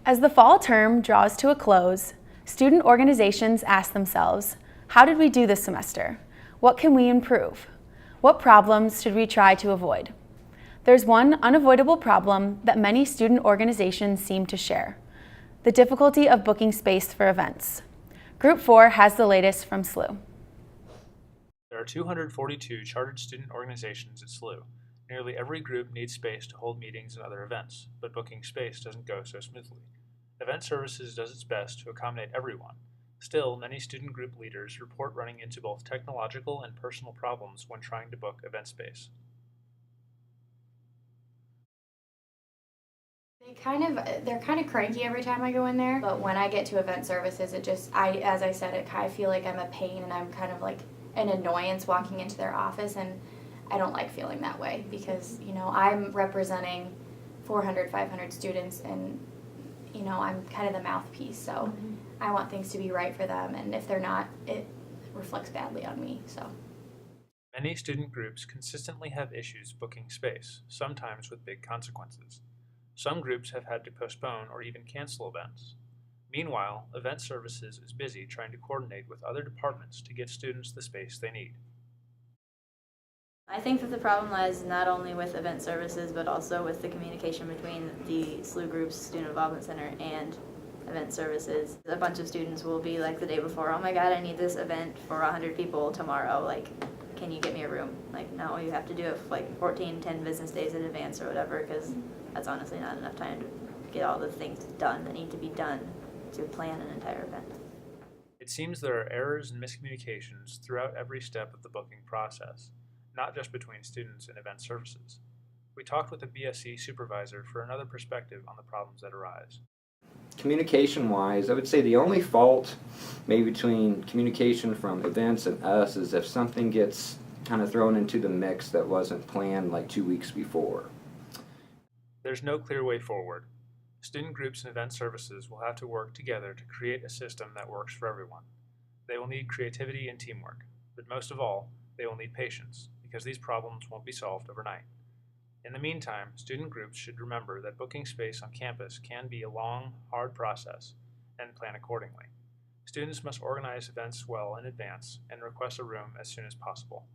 As the fall term draws to a close, student organizations ask themselves, how did we do this semester? What can we improve? What problems should we try to avoid? There's one unavoidable problem that many student organizations seem to share: the difficulty of booking space for events. Group 4 has the latest from SLU. There are 242 chartered student organizations at SLU. Nearly every group needs space to hold meetings and other events, but booking space doesn't go so smoothly. Event Services does its best to accommodate everyone. Still, many student group leaders report running into both technological and personal problems when trying to book event space. They're kind of cranky every time I go in there, but when I get to Event Services, as I said, I feel like I'm a pain and I'm kind of like an annoyance walking into their office, and I don't like feeling that way because, I'm representing 400, 500 students, and, I'm kind of the mouthpiece, so I want things to be right for them, and if they're not, it reflects badly on me, so. Many student groups consistently have issues booking space, sometimes with big consequences. Some groups have had to postpone or even cancel events. Meanwhile, Event Services is busy trying to coordinate with other departments to get students the space they need. I think that the problem lies not only with Event Services, but also with the communication between the SLU Group's Student Involvement Center and Event Services. A bunch of students will be like the day before, oh my god, I need this event for 100 people tomorrow, like, can you get me a room? Like, no, you have to do it like 10 business days in advance or whatever, because that's honestly not enough time to get all the things done that need to be done to plan an entire event. It seems there are errors and miscommunications throughout every step of the booking process, not just between students and Event Services. We talked with a BSC supervisor for another perspective on the problems that arise. Communication-wise, I would say the only fault maybe between communication from events and us is if something gets kind of thrown into the mix that wasn't planned like 2 weeks before. There's no clear way forward. Student groups and Event Services will have to work together to create a system that works for everyone. They will need creativity and teamwork, but most of all, they will need patience, because these problems won't be solved overnight. In the meantime, student groups should remember that booking space on campus can be a long, hard process, and plan accordingly. Students must organize events well in advance and request a room as soon as possible.